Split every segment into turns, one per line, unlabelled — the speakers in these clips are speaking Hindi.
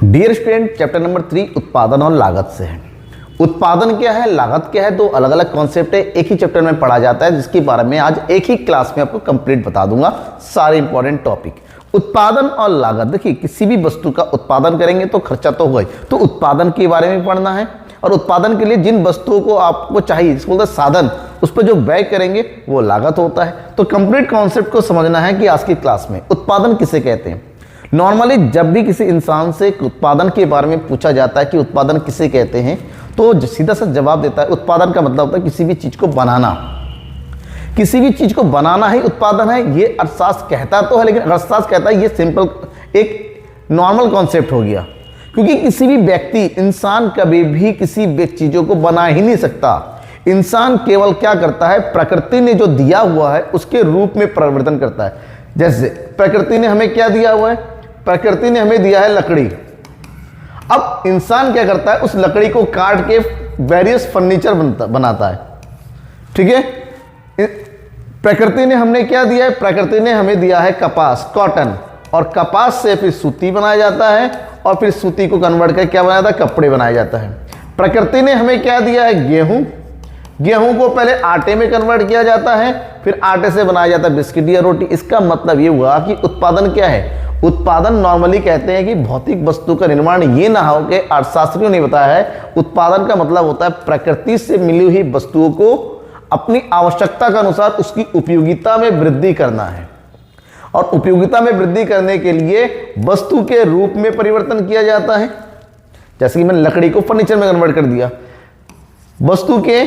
डियर स्टूडेंट, चैप्टर नंबर 3 उत्पादन और लागत से है। उत्पादन क्या है, लागत क्या है, दो अलग अलग कॉन्सेप्ट है, एक ही चैप्टर में पढ़ा जाता है, जिसके बारे में आज एक ही क्लास में आपको कंप्लीट बता दूंगा सारे इंपॉर्टेंट टॉपिक। उत्पादन और लागत, देखिए किसी भी वस्तु का उत्पादन करेंगे तो खर्चा तो होगा ही, तो उत्पादन के बारे में पढ़ना है। और उत्पादन के लिए जिन वस्तुओं को आपको चाहिए, जिसको बोलते हैं साधन, उस पर जो व्यय करेंगे वो लागत होता है। तो कंप्लीट कॉन्सेप्ट को समझना है कि आज की क्लास में उत्पादन किसे कहते हैं। नॉर्मली जब भी किसी इंसान से उत्पादन के बारे में पूछा जाता है कि उत्पादन किसे कहते हैं, तो सीधा सा जवाब देता है उत्पादन का मतलब होता है किसी भी चीज को बनाना। किसी भी चीज को बनाना ही उत्पादन है। ये अर्थशास्त्र कहता तो है, लेकिन अर्थशास्त्र कहता है ये सिंपल एक नॉर्मल कॉन्सेप्ट हो गया, क्योंकि किसी भी व्यक्ति, इंसान कभी भी किसी भी चीजों को बना ही नहीं सकता। इंसान केवल क्या करता है, प्रकृति ने जो दिया हुआ है उसके रूप में परिवर्तन करता है। जैसे प्रकृति ने हमें क्या दिया हुआ है, प्रकृति ने हमें दिया है लकड़ी। अब इंसान क्या करता है, उस लकड़ी को काट के वेरियस फर्नीचर बनाता है। ठीक है, प्रकृति ने हमने क्या दिया है, प्रकृति ने हमें दिया है कपास, कॉटन, और कपास से फिर सूती बनाया जाता है, और फिर सूती को कन्वर्ट करके क्या बनाया जाता है, कपड़े बनाया जाता है। प्रकृति ने हमें क्या दिया है, गेहूं। गेहूं को पहले आटे में कन्वर्ट किया जाता है, फिर आटे से बनाया जाता है बिस्किट या रोटी। इसका मतलब ये हुआ कि उत्पादन क्या है। उत्पादन नॉर्मली कहते हैं कि भौतिक वस्तु का निर्माण, ये ना हो कि अर्थशास्त्रियों ने बताया है उत्पादन का मतलब होता है प्रकृति से मिली हुई वस्तुओं को अपनी आवश्यकता के अनुसार उसकी उपयोगिता में वृद्धि करना है। और उपयोगिता में वृद्धि करने के लिए वस्तु के रूप में परिवर्तन किया जाता है। जैसे कि मैंने लकड़ी को फर्नीचर में कन्वर्ट कर दिया, वस्तु के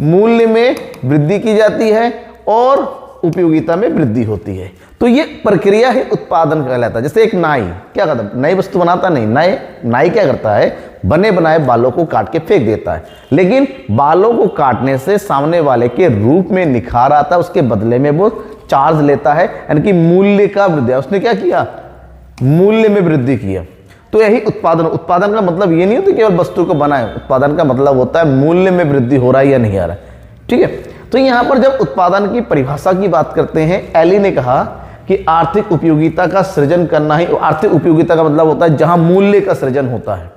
मूल्य में वृद्धि की जाती है और उपयोगिता में वृद्धि होती है। तो ये प्रक्रिया ही उत्पादन कहलाता है। जैसे एक नाई क्या करता है, नई वस्तु बनाता नहीं, नाई क्या करता है, बने बनाए बालों को काट के फेंक देता है, लेकिन बालों को काटने से सामने वाले के रूप में निखार आता है, उसके बदले में वो चार्ज लेता है, यानी कि मूल्य का वृद्धि। उसने क्या किया, मूल्य में वृद्धि किया। तो यही उत्पादन। उत्पादन का मतलब ये नहीं होता केवल वस्तु को बनाए, उत्पादन का मतलब होता है मूल्य में वृद्धि हो रहा है या नहीं आ रहा है। ठीक है, तो यहां पर जब उत्पादन की परिभाषा की बात करते हैं, एली ने कहा कि आर्थिक उपयोगिता का सृजन करना ही। आर्थिक उपयोगिता का मतलब होता है जहां मूल्य का सृजन होता है,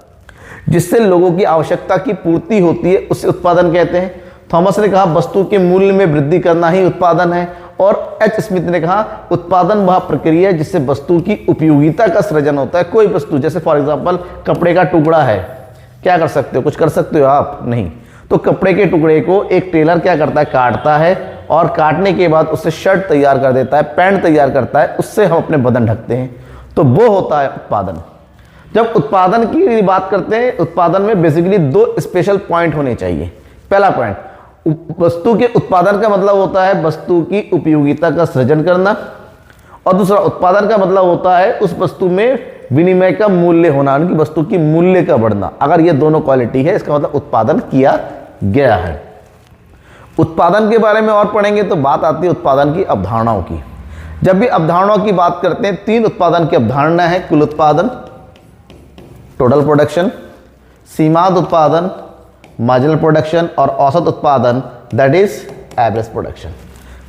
जिससे लोगों की आवश्यकता की पूर्ति होती है, उसे उत्पादन कहते हैं। थॉमस ने कहा वस्तु के मूल्य में वृद्धि करना ही उत्पादन है। और एच स्मिथ ने कहा उत्पादन वह प्रक्रिया है जिससे वस्तु की उपयोगिता का सृजन होता है। कोई वस्तु, जैसे फॉर एग्जांपल कपड़े का टुकड़ा है, क्या कर सकते हो, कुछ कर सकते हो आप नहीं। तो कपड़े के टुकड़े को एक टेलर क्या करता है, काटता है, और काटने के बाद उससे शर्ट तैयार कर देता है, पैंट तैयार करता है, उससे हम अपने बदन ढकते हैं। तो वो होता है उत्पादन। जब उत्पादन की बात करते हैं, उत्पादन में बेसिकली दो स्पेशल पॉइंट होने चाहिए। पहला पॉइंट, वस्तु के उत्पादन का मतलब होता है वस्तु की उपयोगिता का सृजन करना, और दूसरा उत्पादन का मतलब होता है उस वस्तु में विनिमय का मूल्य होना, उनकी वस्तु की मूल्य का बढ़ना। अगर ये दोनों क्वालिटी है, इसका मतलब उत्पादन किया गया है। उत्पादन के बारे में और पढ़ेंगे तो बात आती है उत्पादन की अवधारणाओं की। जब भी अवधारणाओं की बात करते हैं, 3 उत्पादन की अवधारणा है, कुल उत्पादन, टोटल प्रोडक्शन, सीमांत उत्पादन, मार्जिनल प्रोडक्शन, और औसत उत्पादन, दैट इज एवरेज प्रोडक्शन।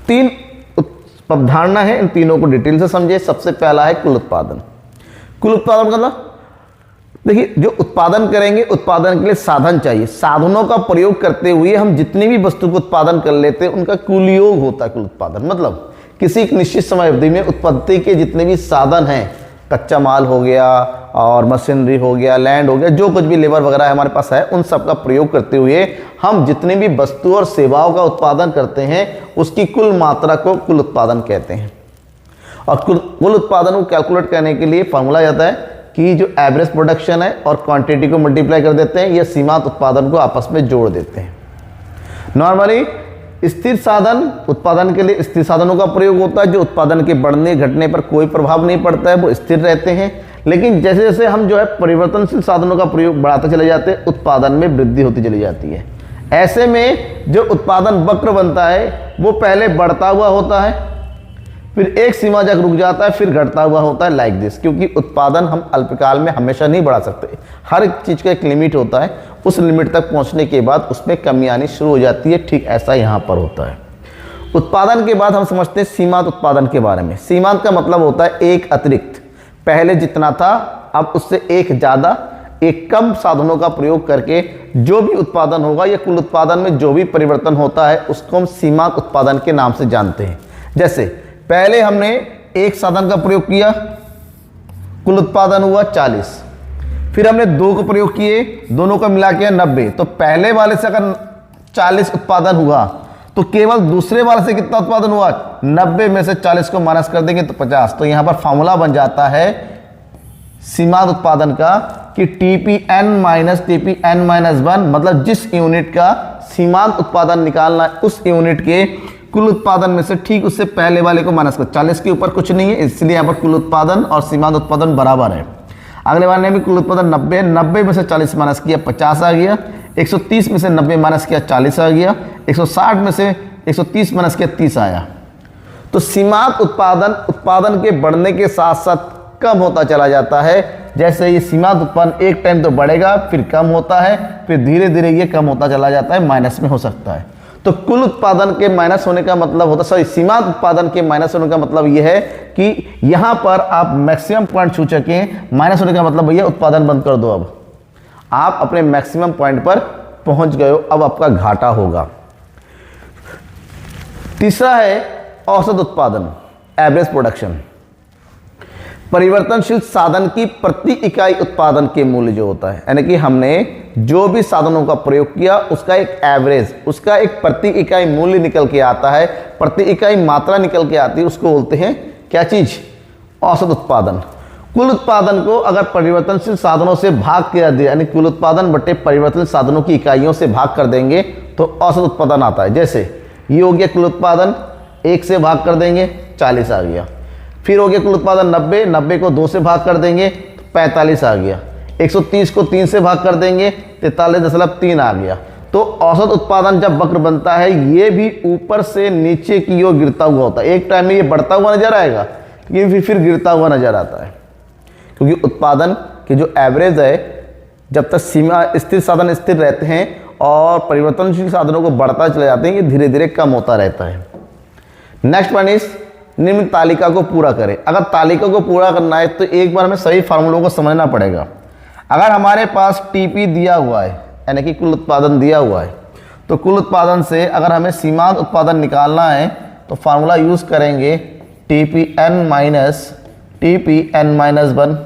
3 अवधारणा है, इन तीनों को डिटेल से समझे। सबसे पहला है कुल उत्पादन। कुल उत्पादन मतलब देखिए, जो उत्पादन करेंगे, उत्पादन के लिए साधन चाहिए। साधनों का प्रयोग करते हुए हम जितनी भी वस्तु को उत्पादन कर लेते हैं, उनका कुल योग होता है कुल उत्पादन। मतलब किसी एक निश्चित समय अवधि में उत्पत्ति के जितने भी साधन हैं, कच्चा माल हो गया और मशीनरी हो गया, लैंड हो गया, जो कुछ भी लेबर वगैरह हमारे पास है, उन सब का प्रयोग करते हुए हम जितने भी वस्तु और सेवाओं का उत्पादन करते हैं, उसकी कुल मात्रा को कुल उत्पादन कहते हैं। और कुल उत्पादन को कैलकुलेट करने के लिए फॉर्मूला जाता है कि जो एवरेज प्रोडक्शन है और क्वांटिटी को मल्टीप्लाई कर देते हैं, या सीमांत उत्पादन को आपस में जोड़ देते हैं। नॉर्मली स्थिर साधन, उत्पादन के लिए स्थिर साधनों का प्रयोग होता है, जो उत्पादन के बढ़ने घटने पर कोई प्रभाव नहीं पड़ता है, वो स्थिर रहते हैं। लेकिन जैसे जैसे हम जो है परिवर्तनशील साधनों का प्रयोग बढ़ाते चले जाते हैं, उत्पादन में वृद्धि होती चली जाती है। ऐसे में जो उत्पादन वक्र बनता है, वो पहले बढ़ता हुआ होता है, फिर एक सीमा तक रुक जाता है, फिर घटता हुआ होता है, लाइक दिस। क्योंकि उत्पादन हम अल्पकाल में हमेशा नहीं बढ़ा सकते, हर एक चीज का एक लिमिट होता है, उस लिमिट तक पहुंचने के बाद उसमें कमी आनी शुरू हो जाती है। ठीक ऐसा यहां पर होता है। उत्पादन के बाद हम समझते हैं सीमांत उत्पादन के बारे में। सीमांत का मतलब होता है एक अतिरिक्त, पहले जितना था अब उससे एक ज़्यादा एक कम साधनों का प्रयोग करके जो भी उत्पादन होगा या कुल उत्पादन में जो भी परिवर्तन होता है उसको हम सीमांत उत्पादन के नाम से जानते हैं। जैसे पहले हमने एक साधन का प्रयोग किया, कुल उत्पादन हुआ 40, फिर हमने दो को प्रयोग किए, दोनों का मिला के 90। तो पहले वाले से अगर 40 उत्पादन हुआ तो केवल दूसरे वाले से कितना उत्पादन हुआ, 90 में से 40 को माइनस कर देंगे तो 50। तो यहां पर फॉर्मूला बन जाता है सीमांत उत्पादन का कि TPN माइनस TPN माइनस 1, मतलब जिस यूनिट का सीमांत उत्पादन निकालना है उस यूनिट के कुल उत्पादन में से ठीक उससे पहले वाले को माइनस कर। 40 के ऊपर कुछ नहीं है, इसलिए यहाँ पर कुल उत्पादन और सीमांत उत्पादन बराबर है। अगले वाले में भी कुल उत्पादन 90 है, 90 में से 40 माइनस किया 50 आ गया, 130 में से 90 माइनस किया 40 आ गया, 160 में से 130 माइनस किया 30 आया। तो सीमांत उत्पादन के बढ़ने के साथ साथ कम होता चला जाता है। जैसे ये सीमांत उत्पादन एक टाइम तो बढ़ेगा, फिर कम होता है, फिर धीरे धीरे ये कम होता चला जाता है, माइनस में हो सकता है। तो कुल उत्पादन के माइनस होने का मतलब होता, सॉरी, सीमांत उत्पादन के माइनस होने का मतलब यह है कि यहां पर आप मैक्सिमम पॉइंट छू चुके हैं। माइनस होने का मतलब भैया उत्पादन बंद कर दो, अब आप अपने मैक्सिमम पॉइंट पर पहुंच गए हो, अब आपका घाटा होगा। तीसरा है औसत उत्पादन, एवरेज प्रोडक्शन। परिवर्तनशील साधन की प्रति इकाई उत्पादन के मूल्य जो होता है, यानी कि हमने जो भी साधनों का प्रयोग किया उसका एक एवरेज, उसका एक प्रति इकाई मूल्य निकल के आता है, प्रति इकाई मात्रा निकल के आती है, उसको बोलते हैं क्या चीज, औसत उत्पादन। कुल उत्पादन को अगर परिवर्तनशील साधनों से भाग किया दिया, यानी कुल उत्पादन बटे परिवर्तनशील साधनों की इकाइयों से भाग कर देंगे तो औसत उत्पादन आता है। जैसे ये हो गया कुल उत्पादन, 1 से भाग कर देंगे 40 आ गया। फिर हो गया कुल उत्पादन 90, 90 को 2 से भाग कर देंगे तो 45 आ गया। 130 को 3 से भाग कर देंगे 43.3 आ गया। तो औसत उत्पादन जब वक्र बनता है ये भी ऊपर से नीचे की ओर गिरता हुआ होता है। एक टाइम में ये बढ़ता हुआ नजर आएगा, लेकिन फिर गिरता हुआ नजर आता है, क्योंकि उत्पादन की जो एवरेज है, जब तक सीमा स्थिर साधन स्थिर रहते हैं और परिवर्तनशील साधनों को बढ़ता चले जाते हैं, ये धीरे धीरे कम होता रहता है। नेक्स्ट वन इज निम्न तालिका को पूरा करें। अगर तालिका को पूरा करना है तो एक बार हमें सही फार्मूलों को समझना पड़ेगा। अगर हमारे पास TP दिया हुआ है, यानी कि कुल उत्पादन दिया हुआ है, तो कुल उत्पादन से अगर हमें सीमांत उत्पादन निकालना है तो फार्मूला यूज़ करेंगे TPN माइनस 1।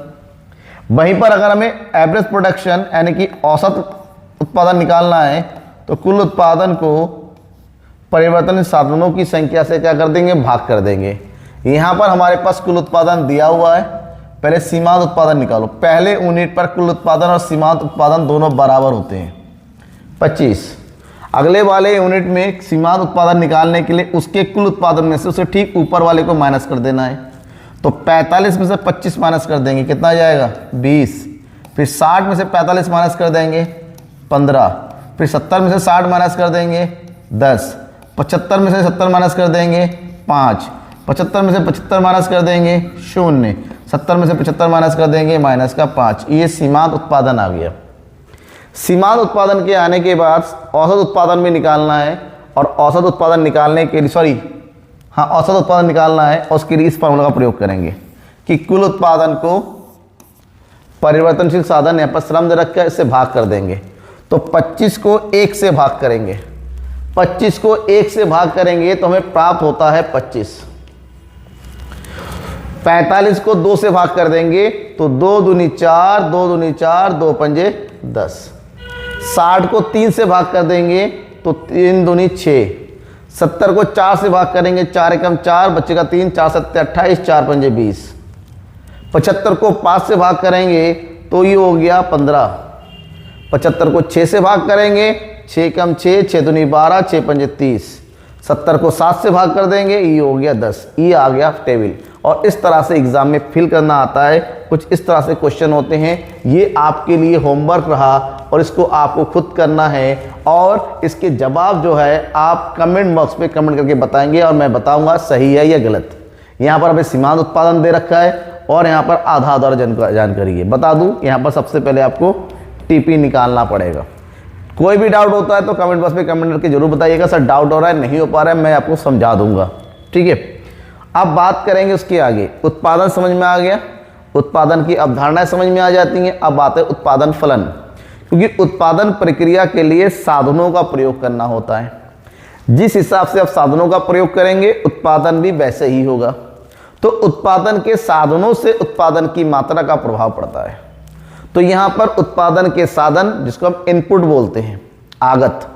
वहीं पर अगर हमें एवरेज प्रोडक्शन यानी कि औसत उत्पादन निकालना है तो कुल उत्पादन को परिवर्तनशील साधनों की संख्या से क्या कर देंगे, भाग कर देंगे। यहाँ पर हमारे पास कुल उत्पादन दिया हुआ है, पहले सीमांत उत्पादन निकालो। पहले यूनिट पर कुल उत्पादन और सीमांत उत्पादन दोनों बराबर होते हैं 25। अगले वाले यूनिट में सीमांत उत्पादन निकालने के लिए उसके कुल उत्पादन में से उसे ठीक ऊपर वाले को माइनस कर देना है। तो 45 में से 25 माइनस कर देंगे, कितना आ जाएगा 20। फिर 60 में से 45 माइनस कर देंगे 15। फिर 70 में से 60 माइनस कर देंगे 10। 75 में से 70 माइनस कर देंगे 5। 75 में से 75 माइनस कर देंगे 0। 70 में से 75 माइनस कर देंगे माइनस का 5। ये सीमांत उत्पादन आ गया। सीमांत उत्पादन के आने के बाद औसत उत्पादन भी निकालना है, और औसत उत्पादन निकालने के लिए औसत उत्पादन निकालना है, और उसके लिए इस फार्मूला का प्रयोग करेंगे कि कुल उत्पादन को परिवर्तनशील साधन यहाँ पर श्रम दे रखा है, इससे भाग कर देंगे। तो 25 को 1 से भाग करेंगे, 25 को 1 से भाग करेंगे तो हमें प्राप्त होता है 25। 45 को 2 से भाग कर देंगे तो 2 दूनी 4, 2 दूनी 4, 2 पंजे 10। 60 को 3 से भाग कर देंगे तो 3 दूनी 6। 70 को 4 से भाग करेंगे, 4 एकम 4, बच्चे का 3, 4 सत्ते 28, 4 पंजे 20। 75 को 5 से भाग करेंगे तो ये हो गया 15। 75 को 6 से भाग करेंगे, 6 एकम 6, 6 दूनी 12, 6 पंजे 30। 70 को 7 से भाग कर देंगे, ये हो गया 10। ये आ गया टेबल। और इस तरह से एग्जाम में फिल करना आता है। कुछ इस तरह से क्वेश्चन होते हैं। ये आपके लिए होमवर्क रहा और इसको आपको खुद करना है, और इसके जवाब जो है आप कमेंट बॉक्स पे कमेंट करके बताएंगे और मैं बताऊंगा सही है या गलत। यहाँ पर हमें सीमांत उत्पादन दे रखा है और यहाँ पर आधा आधार जानकारी है। बता दूँ, यहाँ पर सबसे पहले आपको TP निकालना पड़ेगा। कोई भी डाउट होता है तो कमेंट बॉक्स पे कमेंट करके जरूर बताइएगा, सर डाउट हो रहा है, नहीं हो पा रहा है, मैं आपको समझा दूंगा। ठीक है, अब बात करेंगे उसके आगे। उत्पादन समझ में आ गया, उत्पादन की अवधारणाएं समझ में आ जाती हैं। अब बात है उत्पादन फलन, क्योंकि उत्पादन प्रक्रिया के लिए साधनों का प्रयोग करना होता है। जिस हिसाब से आप साधनों का प्रयोग करेंगे उत्पादन भी वैसे ही होगा। तो उत्पादन के साधनों से उत्पादन की मात्रा का प्रभाव पड़ता है। तो यहाँ पर उत्पादन के साधन, जिसको हम इनपुट बोलते हैं आगत,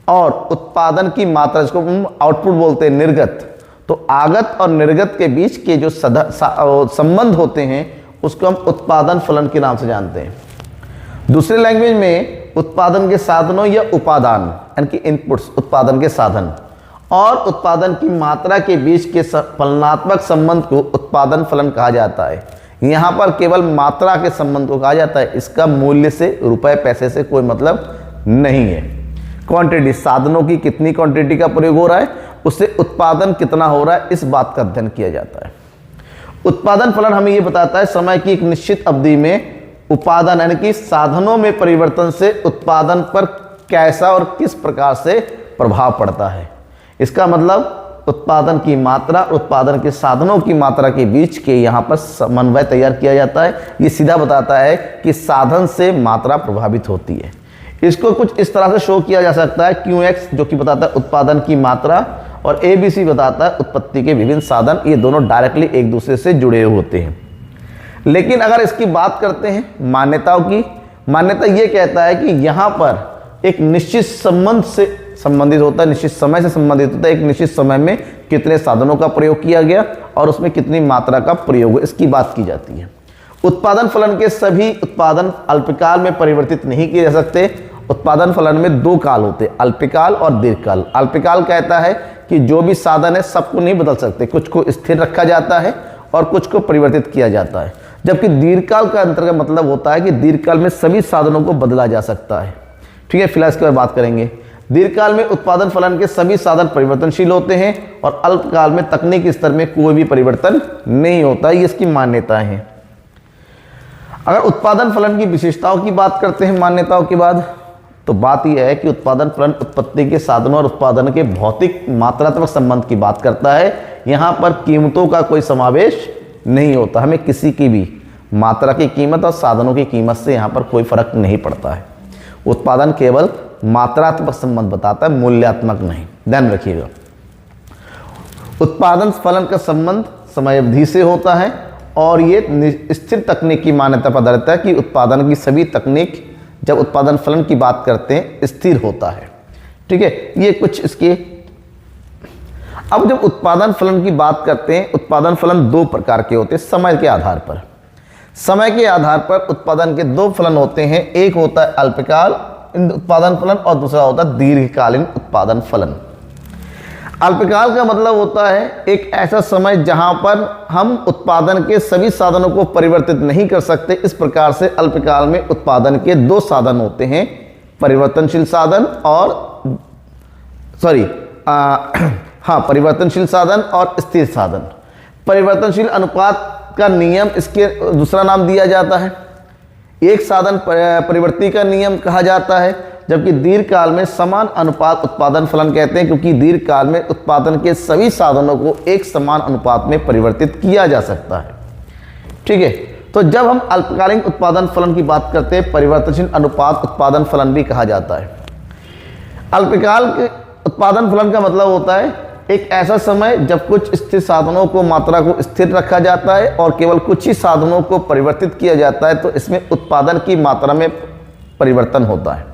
और उत्पादन की मात्रा, जिसको हम आउटपुट बोलते हैं निर्गत। तो आगत और निर्गत के बीच के जो संबंध होते हैं उसको हम उत्पादन फलन के नाम से जानते हैं। दूसरे लैंग्वेज में उत्पादन के साधनों या उपादान यानी कि इनपुट्स, उत्पादन के साधन और उत्पादन की मात्रा के बीच के फलनात्मक संबंध को उत्पादन फलन कहा जाता है। यहाँ पर केवल मात्रा के संबंध को कहा जाता है, इसका मूल्य से, रुपए पैसे से कोई मतलब नहीं है। क्वांटिटी, साधनों की कितनी क्वांटिटी का प्रयोग हो रहा है, उससे उत्पादन कितना हो रहा है, इस बात का अध्ययन किया जाता है। उत्पादन फलन हमें यह बताता है समय की एक निश्चित अवधि में उत्पादन यानी कि साधनों में परिवर्तन से उत्पादन पर कैसा और किस प्रकार से प्रभाव पड़ता है। इसका मतलब उत्पादन की मात्रा, उत्पादन के साधनों की मात्रा के बीच के यहाँ पर समन्वय तैयार किया जाता है। ये सीधा बताता है कि साधन से मात्रा प्रभावित होती है। इसको कुछ इस तरह से शो किया जा सकता है, QX जो कि बताता है उत्पादन की मात्रा, और ABC बताता है उत्पत्ति के विभिन्न साधन। ये दोनों डायरेक्टली एक दूसरे से जुड़े होते हैं। लेकिन अगर इसकी बात करते हैं मान्यताओं की, मान्यता ये कहता है कि यहाँ पर एक निश्चित संबंध से संबंधित होता है, निश्चित समय से संबंधित होता है। एक निश्चित समय में कितने साधनों का प्रयोग किया गया और उसमें कितनी मात्रा का प्रयोग, इसकी बात की जाती है। उत्पादन फलन के सभी उत्पादन अल्पकाल में परिवर्तित नहीं किए जा सकते। उत्पादन फलन में दो काल होते हैं, अल्पकाल और दीर्घकाल। अल्पकाल कहता है कि जो भी साधन है सबको नहीं बदल सकते, कुछ को स्थिर रखा जाता है और कुछ को परिवर्तित किया जाता है। जबकि दीर्घकाल का अंतर्गत मतलब होता है कि दीर्घकाल में सभी साधनों को बदला जा सकता है। ठीक है, फिलहाल इसके बारे में बात करेंगे। दीर्घकाल में उत्पादन फलन के सभी साधन परिवर्तनशील होते हैं और अल्पकाल में तकनीकी स्तर में कोई भी परिवर्तन नहीं होता। ये इसकी मान्यताएं हैं। अगर उत्पादन फलन की विशेषताओं की बात करते हैं मान्यताओं के बाद, तो बात यह है कि उत्पादन फलन उत्पत्ति के साधनों और उत्पादन के भौतिक मात्रात्मक संबंध की बात करता है। यहाँ पर कीमतों का कोई समावेश नहीं होता। हमें किसी की भी मात्रा की कीमत और साधनों की कीमत से यहाँ पर कोई फर्क नहीं पड़ता है। उत्पादन केवल मात्रात्मक संबंध बताता है, मूल्यात्मक नहीं। ध्यान रखिएगा, उत्पादन फलन का संबंध समय अवधि से होता है और ये स्थिर तकनीक की मान्यता पर आधारित है कि उत्पादन की सभी तकनीक जब उत्पादन फलन की बात करते हैं स्थिर होता है। ठीक है, ये कुछ इसके। अब जब उत्पादन फलन की बात करते हैं, उत्पादन फलन दो प्रकार के होते हैं समय के आधार पर। समय के आधार पर उत्पादन के दो फलन होते हैं, एक होता है अल्पकाल उत्पादन फलन और दूसरा होता है दीर्घकालीन उत्पादन फलन। अल्पकाल का मतलब होता है एक ऐसा समय जहां पर हम उत्पादन के सभी साधनों को परिवर्तित नहीं कर सकते। इस प्रकार से अल्पकाल में उत्पादन के दो साधन होते हैं, परिवर्तनशील साधन और परिवर्तनशील साधन और स्थिर साधन। परिवर्तनशील अनुपात का नियम इसके दूसरा नाम दिया जाता है। एक साधन परिवर्ती का नियम कहा जाता है, जबकि दीर्घकाल में समान अनुपात उत्पादन फलन कहते हैं, क्योंकि दीर्घकाल में उत्पादन के सभी साधनों को एक समान अनुपात में परिवर्तित किया जा सकता है। ठीक है, तो जब हम अल्पकालीन उत्पादन फलन की बात करते हैं, परिवर्तनशील अनुपात उत्पादन फलन भी कहा जाता है। अल्पकाल के उत्पादन फलन का मतलब होता है एक ऐसा समय जब कुछ स्थिर साधनों को मात्रा को स्थिर रखा जाता है और केवल कुछ ही साधनों को परिवर्तित किया जाता है, तो इसमें उत्पादन की मात्रा में परिवर्तन होता है।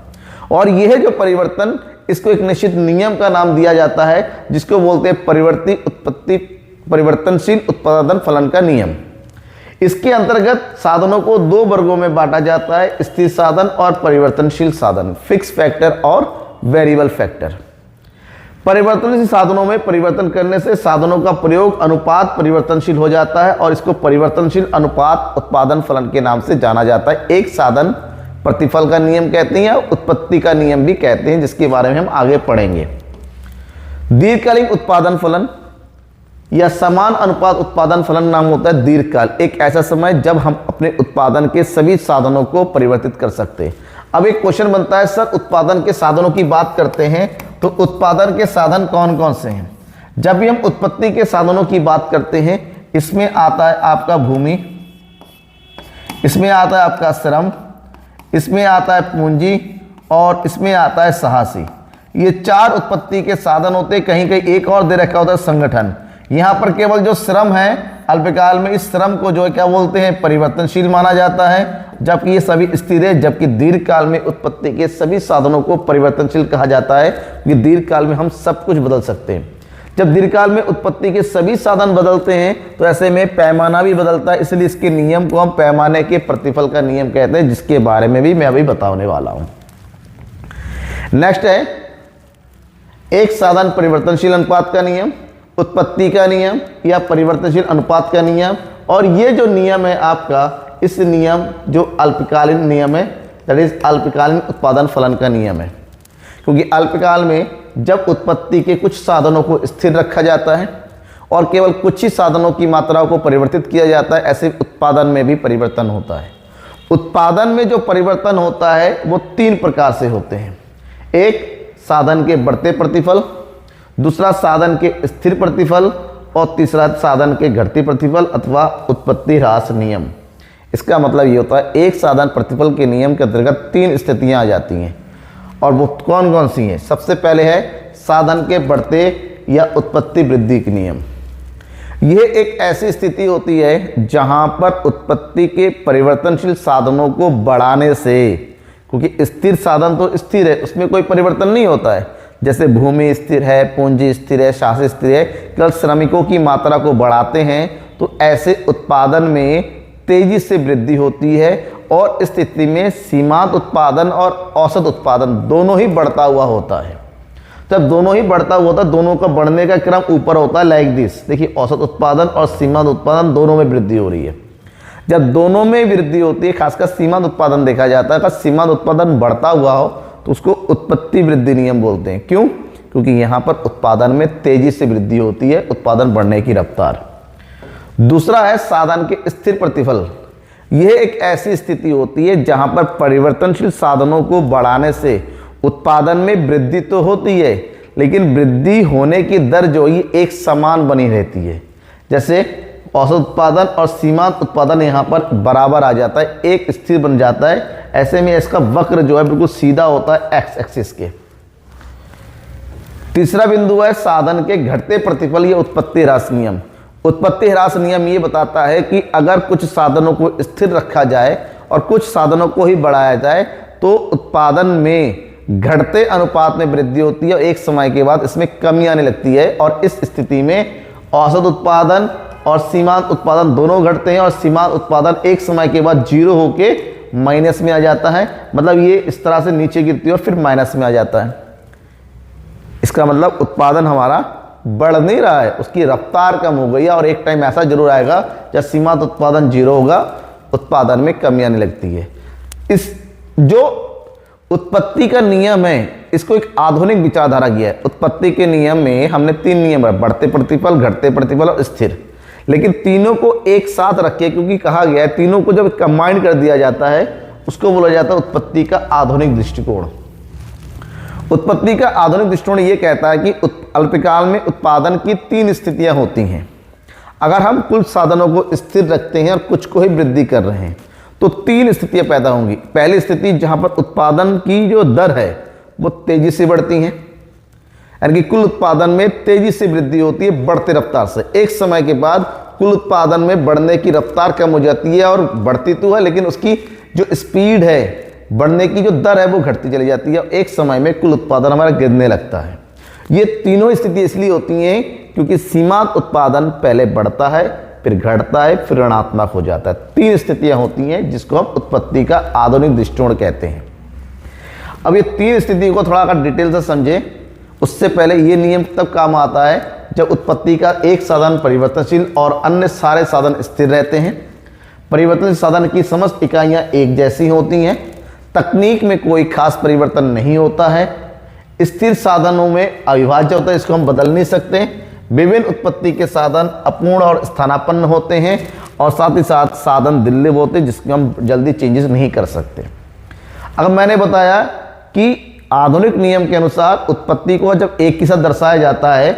और यह जो परिवर्तन, इसको एक निश्चित नियम का नाम दिया जाता है, जिसको बोलते हैं परिवर्तनशील उत्पादन फलन का नियम। इसके अंतर्गत साधनों को दो वर्गों में बांटा जाता है, स्थिर साधन और परिवर्तनशील साधन, फिक्स फैक्टर और वेरिएबल फैक्टर। परिवर्तनशील साधनों में परिवर्तन करने से साधनों का प्रयोग अनुपात परिवर्तनशील हो जाता है और इसको परिवर्तनशील अनुपात उत्पादन फलन के नाम से जाना जाता है। एक साधन प्रतिफल का नियम कहते हैं या उत्पत्ति का नियम भी कहते हैं, जिसके बारे में हम आगे पढ़ेंगे। दीर्घकालीन उत्पादन फलन या समान अनुपात उत्पादन फलन नाम होता है दीर्घकाल, एक ऐसा समय जब हम अपने उत्पादन के सभी साधनों को परिवर्तित कर सकते हैं। अब एक क्वेश्चन बनता है, सर उत्पादन के साधनों की बात करते हैं तो उत्पादन के साधन कौन कौन से हैं? जब भी हम उत्पत्ति के साधनों की बात करते हैं, इसमें आता है आपका भूमि, इसमें आता है आपका श्रम, इसमें आता है पूंजी और इसमें आता है साहसी। ये 4 उत्पत्ति के साधन होते हैं। कहीं कहीं एक और दे रखा होता है संगठन। यहाँ पर केवल जो श्रम है अल्पकाल में, इस श्रम को जो है क्या बोलते हैं, परिवर्तनशील माना जाता है, जबकि ये सभी स्थिर है। जबकि दीर्घकाल में उत्पत्ति के सभी साधनों को परिवर्तनशील कहा जाता है, कि दीर्घकाल में हम सब कुछ बदल सकते हैं। जब दीर्घकाल में उत्पत्ति के सभी साधन बदलते हैं तो ऐसे में पैमाना भी बदलता है, इसलिए इसके नियम को हम पैमाने के प्रतिफल का नियम कहते हैं, जिसके बारे में भी मैं अभी बताने वाला हूं। नेक्स्ट है एक साधन परिवर्तनशील अनुपात का नियम, उत्पत्ति का नियम या परिवर्तनशील अनुपात का नियम। और ये जो नियम है आपका, इस नियम जो अल्पकालीन नियम है, दैट इज अल्पकालीन उत्पादन फलन का नियम है। क्योंकि अल्पकाल में जब उत्पत्ति के कुछ साधनों को स्थिर रखा जाता है और केवल कुछ ही साधनों की मात्राओं को परिवर्तित किया जाता है, ऐसे उत्पादन में भी परिवर्तन होता है। उत्पादन में जो परिवर्तन होता है वो 3 प्रकार से होते हैं। एक साधन के बढ़ते प्रतिफल, दूसरा साधन के स्थिर प्रतिफल और तीसरा साधन के घटते प्रतिफल अथवा उत्पत्ति ह्रास नियम। इसका मतलब ये होता है एक साधन प्रतिफल के नियम के अंतर्गत 3 स्थितियां आ जाती हैं। और वो कौन कौन सी हैं? सबसे पहले है साधन के बढ़ते या उत्पत्ति वृद्धि के नियम। यह एक ऐसी स्थिति होती है जहां पर उत्पत्ति के परिवर्तनशील साधनों को बढ़ाने से, क्योंकि स्थिर साधन तो स्थिर है, उसमें कोई परिवर्तन नहीं होता है, जैसे भूमि स्थिर है, पूंजी स्थिर है, शासी स्थिर है, केवल श्रमिकों की मात्रा को बढ़ाते हैं तो ऐसे उत्पादन में तेजी से वृद्धि होती है और इस स्थिति में सीमांत उत्पादन और औसत उत्पादन दोनों ही बढ़ता हुआ होता है। जब दोनों ही बढ़ता हुआ होता है, दोनों का बढ़ने का क्रम ऊपर होता है, लाइक दिस। देखिए औसत उत्पादन और सीमांत उत्पादन दोनों में वृद्धि हो रही है। जब दोनों में वृद्धि होती है, खासकर सीमांत उत्पादन देखा जाता है, अगर सीमांत उत्पादन बढ़ता हुआ हो तो उसको उत्पत्ति वृद्धि नियम बोलते हैं। क्यों? क्योंकि यहाँ पर उत्पादन में तेजी से वृद्धि होती है, उत्पादन बढ़ने की रफ्तार। दूसरा है साधन के स्थिर प्रतिफल। यह एक ऐसी स्थिति होती है जहां पर परिवर्तनशील साधनों को बढ़ाने से उत्पादन में वृद्धि तो होती है, लेकिन वृद्धि होने की दर जो है एक समान बनी रहती है। जैसे औसत उत्पादन और सीमांत उत्पादन यहाँ पर बराबर आ जाता है, एक स्थिर बन जाता है। ऐसे में इसका वक्र जो है बिल्कुल सीधा होता है एक्स एक्सिस के। तीसरा बिंदु है साधन के घटते प्रतिफल या उत्पत्ति ह्रास नियम। उत्पत्ति ह्रास नियम ये बताता है कि अगर कुछ साधनों को स्थिर रखा जाए और कुछ साधनों को ही बढ़ाया जाए तो उत्पादन में घटते अनुपात में वृद्धि होती है और एक समय के बाद इसमें कमी आने लगती है। और इस स्थिति में औसत उत्पादन और सीमांत उत्पादन दोनों घटते हैं और सीमांत उत्पादन एक समय के बाद 0 होके माइनस में आ जाता है। मतलब ये इस तरह से नीचे गिरती है और फिर माइनस में आ जाता है। इसका मतलब उत्पादन हमारा बढ़ नहीं रहा है, उसकी रफ्तार कम हो गई है। और एक टाइम ऐसा जरूर आएगा जब सीमांत उत्पादन 0 होगा, उत्पादन में कमी आने लगती है। इस जो उत्पत्ति का नियम है, इसको एक आधुनिक विचारधारा किया है। उत्पत्ति के नियम में हमने 3 नियम है, बढ़ते प्रतिफल, घटते प्रतिफल और स्थिर। लेकिन तीनों को एक साथ रखे, क्योंकि कहा गया है तीनों को जब कंबाइन कर दिया जाता है उसको बोला जाता है उत्पत्ति का आधुनिक दृष्टिकोण। उत्पत्ति का आधुनिक दृष्टिकोण ये कहता है कि अल्पकाल में उत्पादन की 3 स्थितियां होती हैं। अगर हम कुछ साधनों को स्थिर रखते हैं और कुछ को ही वृद्धि कर रहे हैं तो 3 स्थितियां पैदा होंगी। पहली स्थिति जहां पर उत्पादन की जो दर है वो तेजी से बढ़ती है, यानी कि कुल उत्पादन में तेजी से वृद्धि होती है बढ़ते रफ्तार से। एक समय के बाद कुल उत्पादन में बढ़ने की रफ्तार कम हो जाती है और बढ़ती तो है, लेकिन उसकी जो स्पीड है, बढ़ने की जो दर है वो घटती चली जाती है और एक समय में कुल उत्पादन हमारा गिरने लगता है। ये तीनों स्थिति इसलिए होती हैं क्योंकि सीमांत उत्पादन पहले बढ़ता है, फिर घटता है, फिर ऋणात्मक हो जाता है। 3 स्थितियां होती हैं जिसको हम उत्पत्ति का आधुनिक दृष्टिकोण कहते हैं। अब ये 3 स्थिति को थोड़ा अगर डिटेल से समझें, उससे पहले ये नियम तब काम आता है जब उत्पत्ति का एक साधन परिवर्तनशील और अन्य सारे साधन स्थिर रहते हैं। परिवर्तनशील साधन की समस्त इकाइयां एक जैसी होती हैं, तकनीक में कोई खास परिवर्तन नहीं होता है। स्थिर साधनों में अविभाज्य होता है, इसको हम बदल नहीं सकते। विभिन्न उत्पत्ति के साधन अपूर्ण और स्थानापन्न होते हैं और साथ ही साथ साधन दुर्लभ होते हैं जिसमें हम जल्दी चेंजेस नहीं कर सकते। अगर मैंने बताया कि आधुनिक नियम के अनुसार उत्पत्ति को जब एक के साथ दर्शाया जाता है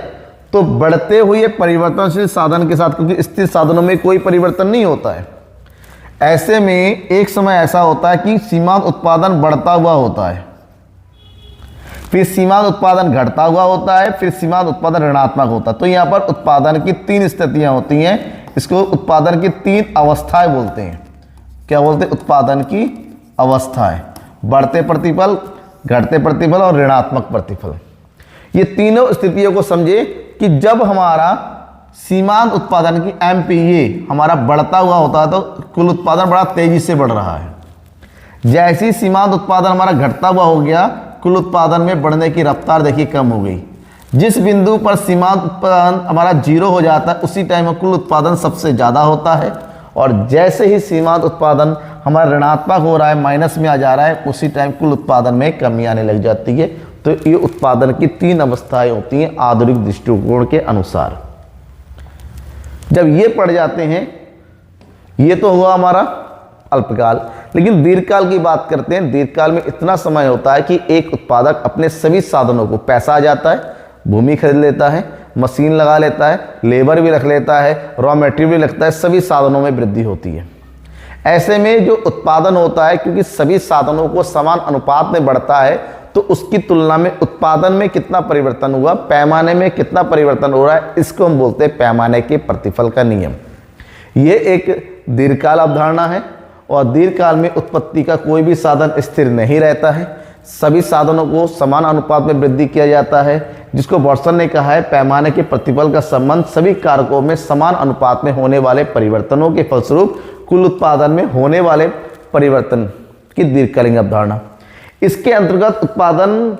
तो बढ़ते हुए परिवर्तनशील साधन के साथ, क्योंकि स्थिर साधनों में कोई परिवर्तन नहीं होता है, ऐसे में एक समय ऐसा होता है कि सीमांत उत्पादन बढ़ता हुआ होता है, फिर सीमांत उत्पादन घटता हुआ होता है, फिर सीमांत उत्पादन ऋणात्मक होता है। तो यहाँ पर उत्पादन की 3 स्थितियां होती हैं। इसको उत्पादन की 3 अवस्थाएं बोलते हैं। क्या बोलते हैं? उत्पादन की अवस्थाएं, बढ़ते प्रतिफल, घटते प्रतिफल और ऋणात्मक प्रतिफल। ये तीनों स्थितियों को समझे कि जब हमारा सीमांत उत्पादन की MPA हमारा बढ़ता हुआ होता है तो कुल उत्पादन बड़ा तेजी से बढ़ रहा है। जैसे ही सीमांत उत्पादन हमारा घटता हुआ हो गया, कुल उत्पादन में बढ़ने की रफ्तार देखिए कम हो गई। जिस बिंदु पर सीमांत उत्पादन हमारा 0 हो जाता है उसी टाइम में कुल उत्पादन सबसे ज़्यादा होता है, और जैसे ही सीमांत उत्पादन हमारा ऋणात्मक हो रहा है, माइनस में आ जा रहा है, उसी टाइम कुल उत्पादन में कमी आने लग जाती है। तो ये उत्पादन की 3 अवस्थाएं होती हैं आधुनिक दृष्टिकोण के अनुसार। जब ये पड़ जाते हैं, ये तो हुआ हमारा अल्पकाल, लेकिन दीर्घकाल की बात करते हैं। दीर्घकाल में इतना समय होता है कि एक उत्पादक अपने सभी साधनों को, पैसा आ जाता है, भूमि खरीद लेता है, मशीन लगा लेता है, लेबर भी रख लेता है, रॉ मटेरियल भी लगता है, सभी साधनों में वृद्धि होती है। ऐसे में जो उत्पादन होता है, क्योंकि सभी साधनों को समान अनुपात में बढ़ता है, तो उसकी तुलना में उत्पादन में कितना परिवर्तन हुआ, पैमाने में कितना परिवर्तन हो रहा है, इसको हम बोलते हैं पैमाने के प्रतिफल का नियम। ये एक दीर्घकाल अवधारणा है, और दीर्घकाल में उत्पत्ति का कोई भी साधन स्थिर नहीं रहता है, सभी साधनों को समान अनुपात में वृद्धि किया जाता है, जिसको वॉटसन ने कहा है पैमाने के प्रतिफल का संबंध सभी कारकों में समान अनुपात में होने वाले परिवर्तनों के फलस्वरूप कुल उत्पादन में होने वाले परिवर्तन की दीर्घकालीन अवधारणा। इसके अंतर्गत उत्पादन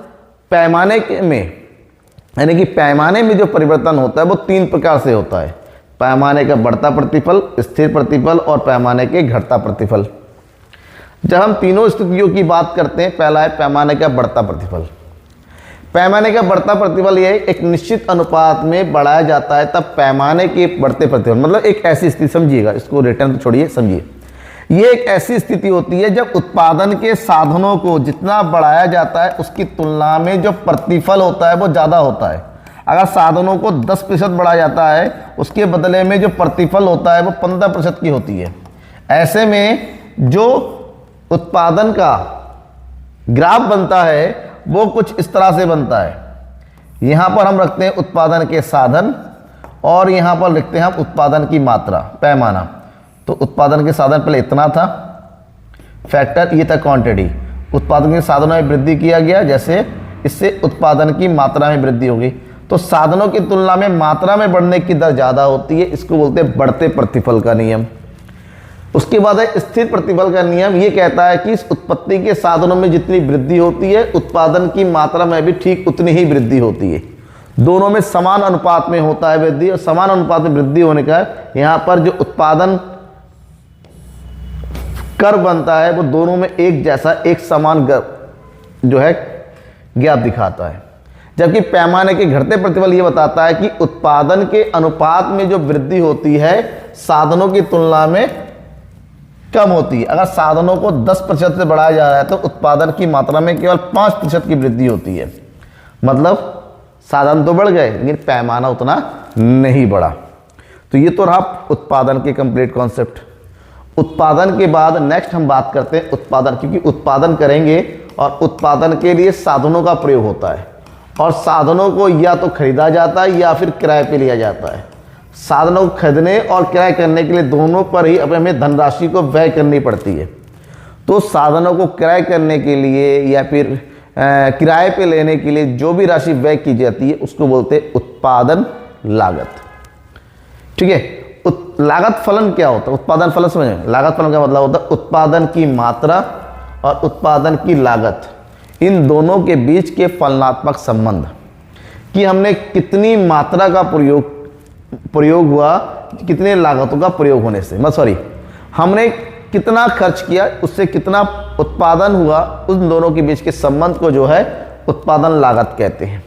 पैमाने में, यानी कि पैमाने में जो परिवर्तन होता है वो 3 प्रकार से होता है। पैमाने का बढ़ता प्रतिफल, स्थिर प्रतिफल और पैमाने के घटता प्रतिफल। जब हम तीनों स्थितियों की बात करते हैं, पहला है पैमाने का बढ़ता प्रतिफल। पैमाने का बढ़ता प्रतिफल ये एक निश्चित अनुपात में बढ़ाया जाता है, तब पैमाने के बढ़ते प्रतिफल, मतलब एक ऐसी स्थिति, समझिएगा इसको, रिटर्न तो छोड़िए, समझिए। ये एक ऐसी स्थिति होती है जब उत्पादन के साधनों को जितना बढ़ाया जाता है उसकी तुलना में जो प्रतिफल होता है वो ज़्यादा होता है। अगर साधनों को 10% बढ़ाया जाता है, उसके बदले में जो प्रतिफल होता है वो 15% की होती है। ऐसे में जो उत्पादन का ग्राफ बनता है वो कुछ इस तरह से बनता है। यहाँ पर हम रखते हैं उत्पादन के साधन, और यहाँ पर लिखते हैं हम उत्पादन की मात्रा, पैमाना। तो उत्पादन के साधन पहले इतना था, फैक्टर, ये था क्वांटिटी। उत्पादन के साधनों में वृद्धि किया गया, जैसे इससे उत्पादन की मात्रा में वृद्धि होगी। तो साधनों की तुलना में मात्रा में बढ़ने की दर ज़्यादा होती है, इसको बोलते हैं बढ़ते प्रतिफल का नियम। उसके बाद है स्थिर प्रतिफल का नियम। ये कहता है कि इस उत्पत्ति के साधनों में जितनी वृद्धि होती है, उत्पादन की मात्रा में भी ठीक उतनी ही वृद्धि होती है। दोनों में समान अनुपात में होता है वृद्धि, और समान अनुपात में वृद्धि होने का यहाँ पर जो उत्पादन कर बनता है वो दोनों में एक जैसा, एक समान जो है गैप दिखाता है। जबकि पैमाने के घटते प्रतिफल ये बताता है कि उत्पादन के अनुपात में जो वृद्धि होती है साधनों की तुलना में कम होती है। अगर साधनों को 10% से बढ़ाया जा रहा है तो उत्पादन की मात्रा में केवल 5% की वृद्धि होती है। मतलब साधन तो बढ़ गए लेकिन पैमाना उतना नहीं बढ़ा। तो ये तो रहा उत्पादन के कंप्लीट कॉन्सेप्ट। उत्पादन के बाद नेक्स्ट हम बात करते हैं उत्पादन, क्योंकि उत्पादन करेंगे और उत्पादन के लिए साधनों का प्रयोग होता है, और साधनों को या तो खरीदा जाता है या फिर किराए पे लिया जाता है। साधनों को खरीदने और किराए करने के लिए दोनों पर ही हमें धनराशि को व्यय करनी पड़ती है। तो साधनों को किराए करने के लिए या फिर किराए पे लेने के लिए जो भी राशि व्यय की जाती है उसको बोलते हैं उत्पादन लागत। ठीक है। लागत फलन क्या होता है? उत्पादन फलन समझें। लागत फलन का मतलब होता है उत्पादन की मात्रा और उत्पादन की लागत, इन दोनों के बीच के फलनात्मक संबंध, कि हमने कितनी मात्रा का प्रयोग हुआ, कितने लागतों का प्रयोग होने से, हमने कितना खर्च किया, उससे कितना उत्पादन हुआ, उन दोनों के बीच के संबंध को जो है उत्पादन लागत कहते हैं।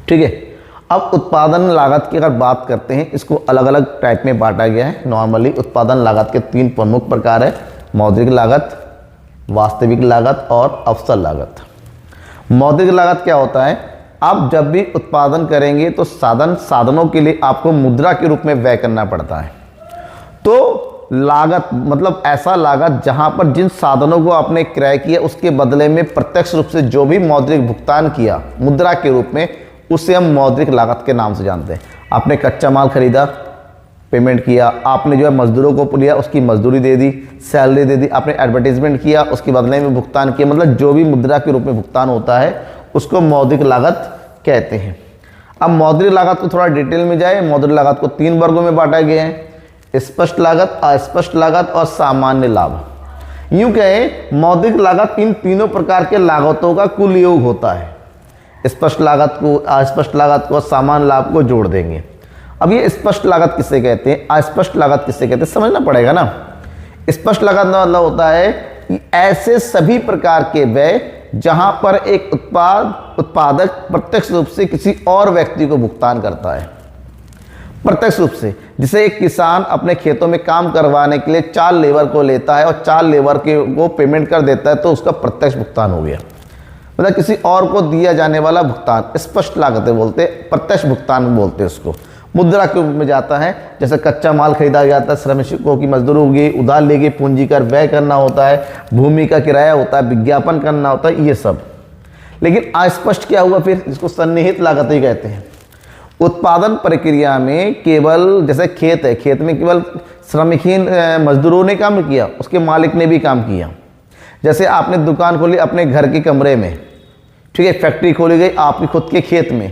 ठीक है। अब उत्पादन लागत की अगर बात करते हैं, इसको अलग अलग टाइप में बांटा गया है। नॉर्मली उत्पादन लागत के 3 प्रमुख प्रकार है: मौद्रिक लागत, वास्तविक लागत और अवसर लागत। मौद्रिक लागत क्या होता है? आप जब भी उत्पादन करेंगे तो साधनों के लिए आपको मुद्रा के रूप में व्यय करना पड़ता है। तो लागत मतलब ऐसा लागत जहां पर जिन साधनों को आपने क्रय किया उसके बदले में प्रत्यक्ष रूप से जो भी मौद्रिक भुगतान किया मुद्रा के रूप में, उसे हम मौद्रिक लागत के नाम से जानते हैं। आपने कच्चा माल खरीदा, पेमेंट किया, आपने जो है मजदूरों को लिया, उसकी मजदूरी दे दी, सैलरी दे दी, आपने एडवर्टीजमेंट किया, उसके बदले में भुगतान किया, मतलब जो भी मुद्रा के रूप में भुगतान होता है उसको मौद्रिक लागत कहते हैं। अब मौद्रिक लागत को थोड़ा डिटेल में जाए। मौद्रिक लागत को 3 वर्गों में बांटा गया है, स्पष्ट लागत, अस्पष्ट लागत और सामान्य लाभ। यूं कहें मौद्रिक लागत इन तीनों प्रकार के लागतों का कुल योग होता है। स्पष्ट लागत को, अस्पष्ट लागत को, सामान्य लाभ को जोड़ देंगे। अब ये स्पष्ट लागत किसे कहते हैं, अस्पष्ट लागत किसे कहते हैं, समझना पड़ेगा ना। स्पष्ट लागत का मतलब होता है कि ऐसे सभी प्रकार के व्यय जहां पर एक उत्पादक प्रत्यक्ष रूप से किसी और व्यक्ति को भुगतान करता है, प्रत्यक्ष रूप से। जैसे एक किसान अपने खेतों में काम करवाने के लिए 4 लेबर को लेता है और 4 लेबर को पेमेंट कर देता है, तो उसका प्रत्यक्ष भुगतान हो गया, मतलब किसी और को दिया जाने वाला भुगतान। स्पष्ट लागत बोलते, प्रत्यक्ष भुगतान बोलते हैं उसको। मुद्रा के रूप में जाता है, जैसे कच्चा माल खरीदा जाता है, श्रमिकों की मजदूरी होगी, उधार लेके पूंजी कर व्यय करना होता है, भूमि का किराया होता है, विज्ञापन करना होता है, ये सब। लेकिन अस्पष्ट क्या हुआ फिर, इसको सन्निहित लागत ही कहते हैं। उत्पादन प्रक्रिया में केवल, जैसे खेत है, खेत में केवल श्रमिकहीन मजदूरों ने काम किया, उसके मालिक ने भी काम किया। जैसे आपने दुकान खोली अपने घर के कमरे में, ठीक है, फैक्ट्री खोली गई आपकी खुद के खेत में।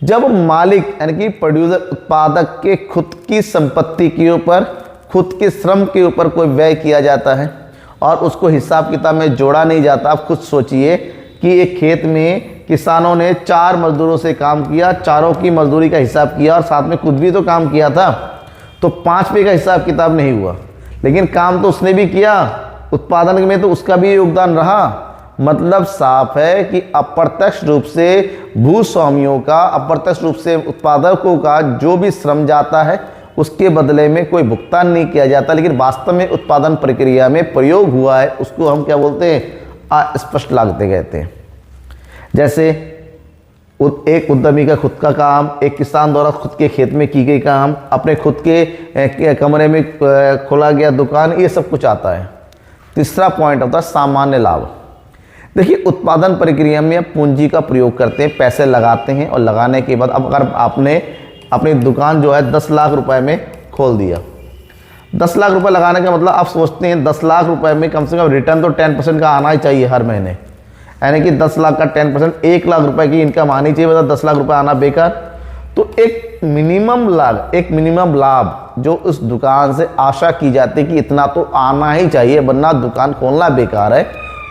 जब मालिक यानी कि प्रोड्यूसर, उत्पादक के खुद की संपत्ति के ऊपर, खुद के श्रम के ऊपर कोई व्यय किया जाता है और उसको हिसाब किताब में जोड़ा नहीं जाता। आप खुद सोचिए कि एक खेत में किसानों ने 4 मजदूरों से काम किया, चारों की मजदूरी का हिसाब किया और साथ में खुद भी तो काम किया था, तो 5 रुपये का हिसाब किताब नहीं हुआ, लेकिन काम तो उसने भी किया, उत्पादन में तो उसका भी योगदान रहा। मतलब साफ है कि अप्रत्यक्ष रूप से भूस्वामियों का, अप्रत्यक्ष रूप से उत्पादकों का जो भी श्रम जाता है उसके बदले में कोई भुगतान नहीं किया जाता, लेकिन वास्तव में उत्पादन प्रक्रिया में प्रयोग हुआ है, उसको हम क्या बोलते हैं, अस्पष्ट लागतें कहते हैं। जैसे एक उद्यमी का खुद का काम, एक किसान द्वारा खुद के खेत में की गई काम, अपने खुद के कमरे में खोला गया दुकान, ये सब कुछ आता है। तीसरा पॉइंट होता है सामान्य लाभ। देखिए, उत्पादन प्रक्रिया में आप पूंजी का प्रयोग करते हैं, पैसे लगाते हैं और लगाने के बाद अब अगर आपने अपनी दुकान जो है 10 लाख रुपए में खोल दिया, 10 लाख रुपए लगाने का मतलब आप सोचते हैं 10 लाख रुपए में कम से कम रिटर्न तो 10% का आना ही चाहिए हर महीने, यानी कि 10 लाख का 10%, 1 लाख रुपए की इनकम आनी चाहिए, मतलब 10 लाख रुपए आना बेकार। तो एक मिनिमम लाभ जो उस दुकान से आशा की जाती है कि इतना तो आना ही चाहिए वरना दुकान खोलना बेकार है,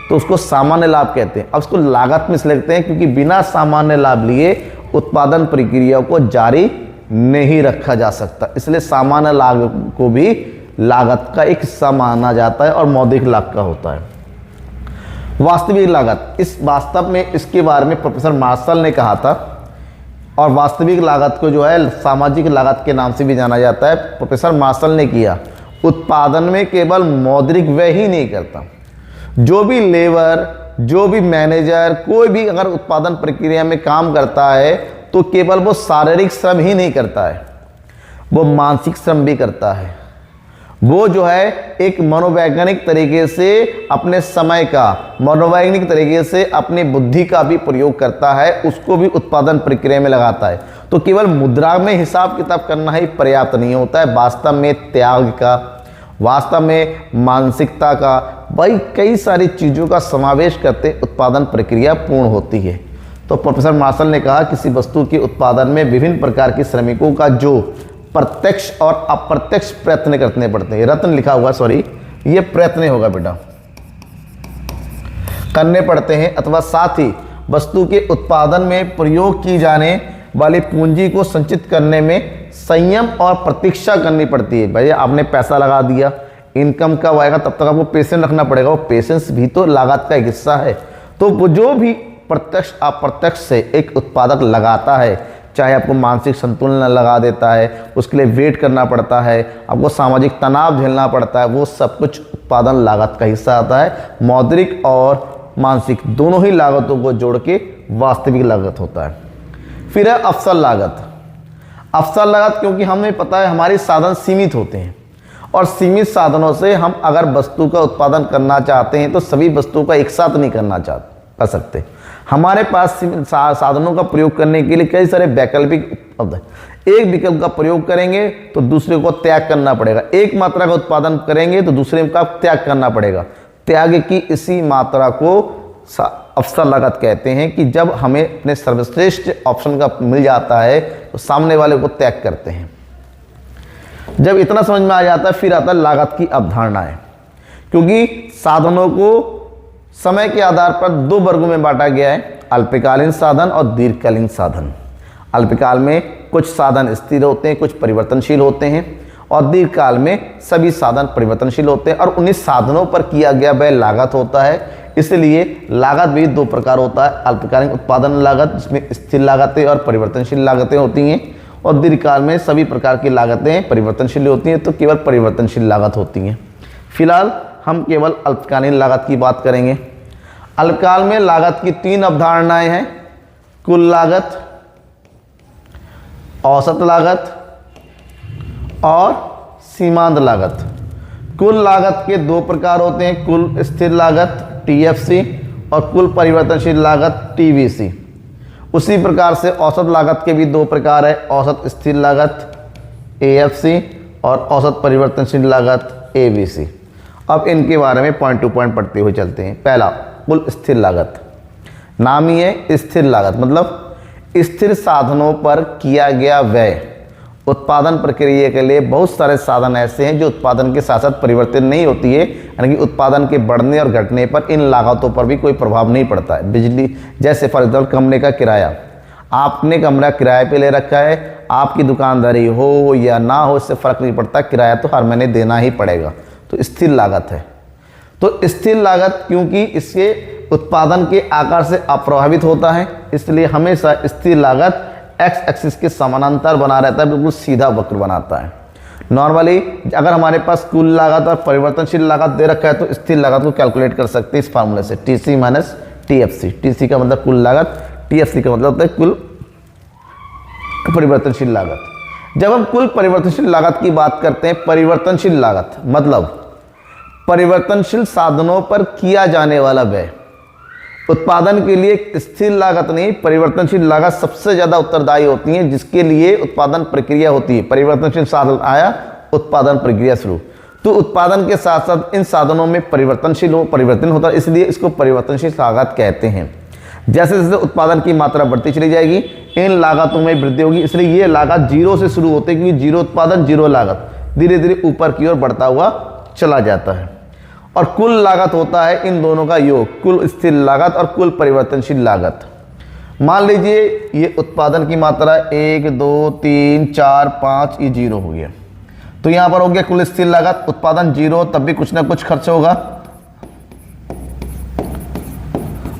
तो उसको सामान्य लाभ कहते हैं। अब उसको लागत में से लिखते हैं क्योंकि बिना सामान्य लाभ लिए उत्पादन प्रक्रिया को जारी नहीं रखा जा सकता, इसलिए सामान्य लाभ को भी लागत का एक हिस्सा माना जाता है और मौद्रिक लाभ का होता है। वास्तविक लागत, इस वास्तव में इसके बारे में प्रोफेसर मार्शल ने कहा था, और वास्तविक लागत को जो है सामाजिक लागत के नाम से भी जाना जाता है। प्रोफेसर मार्शल ने किया, उत्पादन में केवल मौद्रिक व्यय ही नहीं करता, जो भी लेबर, जो भी मैनेजर, कोई भी अगर उत्पादन प्रक्रिया में काम करता है तो केवल वो शारीरिक श्रम ही नहीं करता है, वो मानसिक श्रम भी करता है। वो जो है एक मनोवैज्ञानिक तरीके से अपने समय का, मनोवैज्ञानिक तरीके से अपनी बुद्धि का भी प्रयोग करता है, उसको भी उत्पादन प्रक्रिया में लगाता है। तो केवल मुद्रा में हिसाब किताब करना ही पर्याप्त नहीं होता है, वास्तव में त्याग का, वास्तव में मानसिकता का, भाई कई सारी चीज़ों का समावेश करते उत्पादन प्रक्रिया पूर्ण होती है। तो प्रोफेसर मार्शल ने कहा किसी वस्तु के उत्पादन में विभिन्न प्रकार के श्रमिकों का जो प्रत्यक्ष और अप्रत्यक्ष प्रयत्न करने पड़ते हैं, रत्न लिखा हुआ, सॉरी ये प्रयत्न होगा बेटा, करने पड़ते हैं, अथवा साथ ही वस्तु के उत्पादन में प्रयोग की जाने वाली पूंजी को संचित करने में संयम और प्रतीक्षा करनी पड़ती है। भैया आपने पैसा लगा दिया, इनकम कब आएगा तब तक आपको पेशेंस रखना पड़ेगा, वो पेशेंस भी तो लागत का एक हिस्सा है। तो वो जो भी प्रत्यक्ष अप्रत्यक्ष से एक उत्पादक लगाता है, चाहे आपको मानसिक संतुलन लगा देता है, उसके लिए वेट करना पड़ता है, आपको सामाजिक तनाव झेलना पड़ता है, वो सब कुछ उत्पादन लागत का हिस्सा आता है। मौद्रिक और मानसिक दोनों ही लागतों को जोड़ के वास्तविक लागत होता है। फिर है अवसर लागत। अवसर लागत, क्योंकि हमें पता है हमारे साधन सीमित होते हैं और सीमित साधनों से हम अगर वस्तु का उत्पादन करना चाहते हैं तो सभी वस्तुओं का एक साथ नहीं कर सकते। हमारे पास सीमित साधनों का प्रयोग करने के लिए कई सारे वैकल्पिक उपलब्ध हैं। एक विकल्प का प्रयोग करेंगे तो दूसरे को त्याग करना पड़ेगा, एक मात्रा का उत्पादन करेंगे तो दूसरे का त्याग करना पड़ेगा। त्याग की इसी मात्रा को अवसर लागत कहते हैं कि जब हमें अपने सर्वश्रेष्ठ ऑप्शन का मिल जाता है तो सामने वाले को त्याग करते हैं। जब इतना समझ में आ जाता है फिर आता है लागत की अवधारणाएं, क्योंकि साधनों को समय के आधार पर दो वर्गों में बांटा गया है, अल्पकालीन साधन और दीर्घकालीन साधन। अल्पकाल में कुछ साधन स्थिर होते हैं, कुछ परिवर्तनशील होते हैं, और दीर्घकाल में सभी साधन परिवर्तनशील होते हैं और उन्हीं साधनों पर किया गया वह लागत होता है। इसलिए लागत भी दो प्रकार होता है, अल्पकालीन उत्पादन लागत जिसमें स्थिर लागतें और परिवर्तनशील लागतें होती हैं, और दीर्घकाल में सभी प्रकार की लागतें परिवर्तनशील होती हैं तो केवल परिवर्तनशील लागत होती हैं। फिलहाल हम केवल अल्पकालीन लागत की बात करेंगे। अल्पकाल में लागत की तीन अवधारणाएं हैं, कुल लागत, औसत लागत और सीमांत लागत। कुल लागत के दो प्रकार होते हैं, कुल स्थिर लागत TFC और कुल परिवर्तनशील लागत TVC। उसी प्रकार से औसत लागत के भी दो प्रकार है, औसत स्थिर लागत AFC और औसत परिवर्तनशील लागत ABC। अब इनके बारे में पॉइंट टू पॉइंट पढ़ते हुए चलते हैं। पहला, कुल स्थिर लागत। नाम ही है स्थिर लागत, मतलब स्थिर साधनों पर किया गया व्यय। उत्पादन प्रक्रिया के लिए बहुत सारे साधन ऐसे हैं जो उत्पादन के साथ साथ परिवर्तित नहीं होती है, यानी कि उत्पादन के बढ़ने और घटने पर इन लागतों पर भी कोई प्रभाव नहीं पड़ता है। बिजली, जैसे फॉर एग्जाम्पल कमरे का किराया, आपने कमरा किराए पे ले रखा है, आपकी दुकानदारी हो या ना हो इससे फ़र्क नहीं पड़ता, किराया तो हर महीने देना ही पड़ेगा, तो स्थिर लागत है। तो स्थिर लागत क्योंकि इसके उत्पादन के आकार से अप्रभावित होता है, इसलिए हमेशा स्थिर लागत एक्स एक्सिस के समानांतर बना रहता है, बिल्कुल सीधा वक्र बनाता है। नॉर्मली अगर हमारे पास कुल लागत और परिवर्तनशील लागत दे रखा है तो स्थिर लागत को कैलकुलेट कर सकते हैं इस फार्मूले से, TC माइनस TFC। TC का मतलब कुल लागत, TFC का मतलब होता है कुल परिवर्तनशील लागत। जब हम कुल परिवर्तनशील लागत की बात करते हैं, परिवर्तनशील लागत मतलब परिवर्तनशील साधनों पर किया जाने वाला व्यय। उत्पादन के लिए स्थिर लागत नहीं, परिवर्तनशील लागत सबसे ज़्यादा उत्तरदायी होती है, जिसके लिए उत्पादन प्रक्रिया होती है। परिवर्तनशील साधन आया, उत्पादन प्रक्रिया शुरू, तो उत्पादन के साथ साथ इन साधनों में परिवर्तन होता है, इसलिए इसको परिवर्तनशील लागत कहते हैं। जैसे जैसे उत्पादन की मात्रा बढ़ती चली जाएगी इन लागतों में वृद्धि होगी, इसलिए ये लागत जीरो से शुरू होती है, क्योंकि जीरो उत्पादन जीरो लागत धीरे धीरे ऊपर की ओर बढ़ता हुआ चला जाता है। और कुल लागत होता है इन दोनों का योग, कुल स्थिर लागत और कुल परिवर्तनशील लागत। मान लीजिए ये उत्पादन की मात्रा 1 2 3 4 5 ये जीरो हो गया, तो यहाँ पर हो गया कुल स्थिर लागत। उत्पादन जीरो तब भी कुछ ना कुछ खर्च होगा,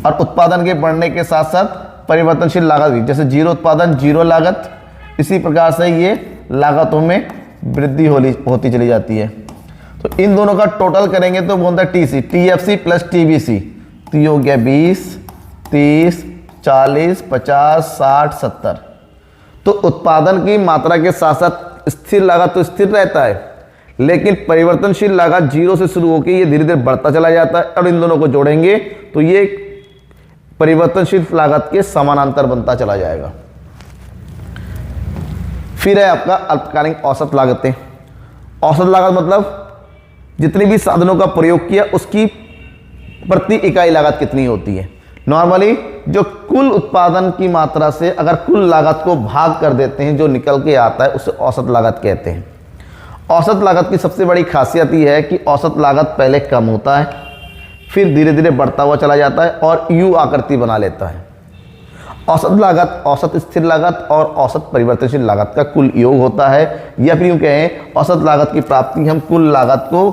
और उत्पादन के बढ़ने के साथ साथ परिवर्तनशील लागत भी, जैसे जीरो उत्पादन जीरो लागत, इसी प्रकार से ये लागतों में वृद्धि होती चली जाती है। तो इन दोनों का टोटल करेंगे तो वो होता है TC, TFC प्लस TBC, तो ये हो गया 20 30 40 50 60 70। तो उत्पादन की मात्रा के साथ साथ स्थिर लागत तो स्थिर रहता है, लेकिन परिवर्तनशील लागत जीरो से शुरू होकर ये धीरे धीरे बढ़ता चला जाता है, और इन दोनों को जोड़ेंगे तो ये परिवर्तनशील लागत के समानांतर बनता चला जाएगा। फिर है आपका अल्पकालीन औसत लागतें। औसत लागत मतलब जितनी भी साधनों का प्रयोग किया उसकी प्रति इकाई लागत कितनी होती है। नॉर्मली जो कुल उत्पादन की मात्रा से अगर कुल लागत को भाग कर देते हैं, जो निकल के आता है उसे औसत लागत कहते हैं। औसत लागत की सबसे बड़ी खासियत यह है कि औसत लागत पहले कम होता है, फिर धीरे धीरे बढ़ता हुआ चला जाता है और U आकृति बना लेता है। औसत लागत औसत स्थिर लागत और औसत परिवर्तनशील लागत का कुल योग होता है, या फिर यूँ कहें औसत लागत की प्राप्ति हम कुल लागत को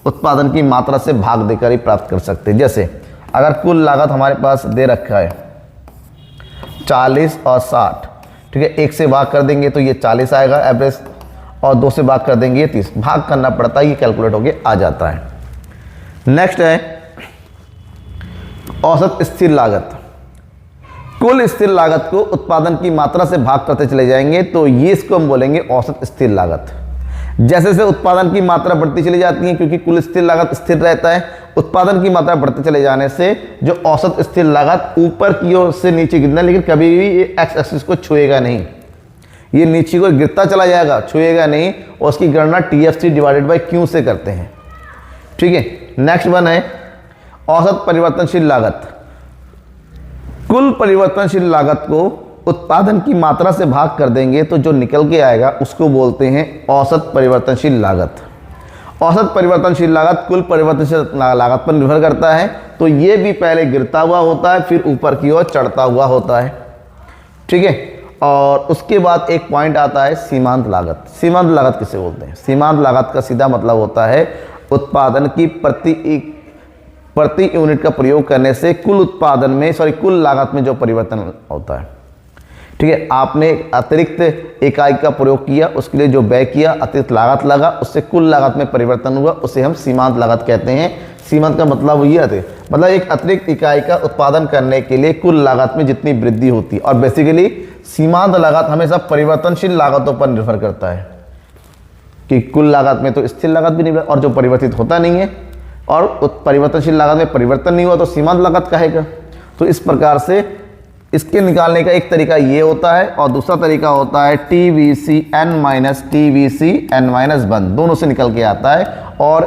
उत्पादन की मात्रा से भाग देकर ही प्राप्त कर सकते हैं। जैसे अगर कुल लागत हमारे पास दे रखा है 40 और 60, ठीक है, 1 से भाग कर देंगे तो ये 40 आएगा एवरेज, और 2 से भाग कर देंगे ये 30, भाग करना पड़ता है, ये कैलकुलेट होके आ जाता है। नेक्स्ट है औसत स्थिर लागत। कुल स्थिर लागत को उत्पादन की मात्रा से भाग करते चले जाएंगे तो ये इसको हम बोलेंगे औसत स्थिर लागत। जैसे जैसे उत्पादन की मात्रा बढ़ती चली जाती है, क्योंकि कुल स्थिर लागत स्थिर रहता है, उत्पादन की मात्रा बढ़ते चले जाने से जो औसत स्थिर लागत ऊपर की ओर से नीचे गिरना, लेकिन कभी भी ये एक्स एक्सिस को छुएगा नहीं, ये नीचे को गिरता चला जाएगा, छुएगा नहीं। और उसकी गणना TFC डिवाइडेड बाई Q से करते हैं। ठीक है, नेक्स्ट वन है औसत परिवर्तनशील लागत। कुल परिवर्तनशील लागत को उत्पादन की मात्रा से भाग कर देंगे तो जो निकल के आएगा उसको बोलते हैं औसत परिवर्तनशील लागत। औसत परिवर्तनशील लागत कुल परिवर्तनशील लागत पर निर्भर करता है, तो ये भी पहले गिरता हुआ होता है, फिर ऊपर की ओर चढ़ता हुआ होता है। ठीक है, और उसके बाद एक पॉइंट आता है सीमांत लागत। सीमांत लागत किसे बोलते हैं? सीमांत लागत का सीधा मतलब होता है उत्पादन की प्रति यूनिट का प्रयोग करने से कुल उत्पादन में कुल लागत में जो परिवर्तन होता है। ठीक है, आपने अतिरिक्त इकाई का प्रयोग किया, उसके लिए जो व्यय किया, अतिरिक्त लागत लगा, उससे कुल लागत में परिवर्तन हुआ, उसे हम सीमांत लागत कहते हैं। सीमांत का मतलब ये है, मतलब एक अतिरिक्त इकाई का उत्पादन करने के लिए कुल लागत में जितनी वृद्धि होती है। और बेसिकली सीमांत लागत हमेशा परिवर्तनशील लागतों पर निर्भर करता है, कि कुल लागत में तो स्थिर लागत भी नहीं और जो परिवर्तित होता नहीं है, और परिवर्तनशील लागत में परिवर्तन नहीं हुआ तो सीमांत लागत कहेगा। तो इस प्रकार से इसके निकालने का एक तरीका ये होता है, और दूसरा तरीका होता है TVCN माइनस TVCN-1, दोनों से निकल के आता है। और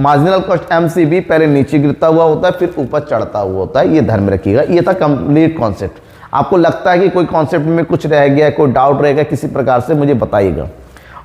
मार्जिनल कॉस्ट MCB पहले नीचे गिरता हुआ होता है, फिर ऊपर चढ़ता हुआ होता है, ये ध्यान में रखिएगा। ये था कंप्लीट कॉन्सेप्ट। आपको लगता है कि कोई कॉन्सेप्ट में कुछ रह गया, कोई डाउट रहेगा किसी प्रकार से, मुझे बताइएगा।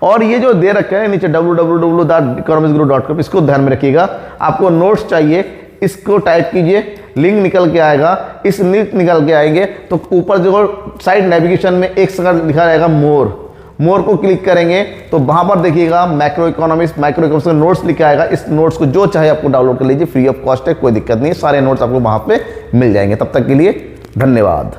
और ये जो दे रखा है नीचे www.economicguru.com, इसको ध्यान में रखिएगा। आपको नोट्स चाहिए, इसको टाइप कीजिए, लिंक निकल के आएगा। इस लिंक निकल के आएंगे तो ऊपर जो साइड नेविगेशन में एक सेकंड लिखा रहेगा मोर को क्लिक करेंगे तो वहां पर देखिएगा माइक्रो इकोनॉमिक्स का नोट्स लिखा आएगा। इस नोट्स को जो चाहे आपको डाउनलोड कर लीजिए, फ्री ऑफ कॉस्ट है, कोई दिक्कत नहीं है, सारे नोट्स आपको वहां पे मिल जाएंगे। तब तक के लिए धन्यवाद।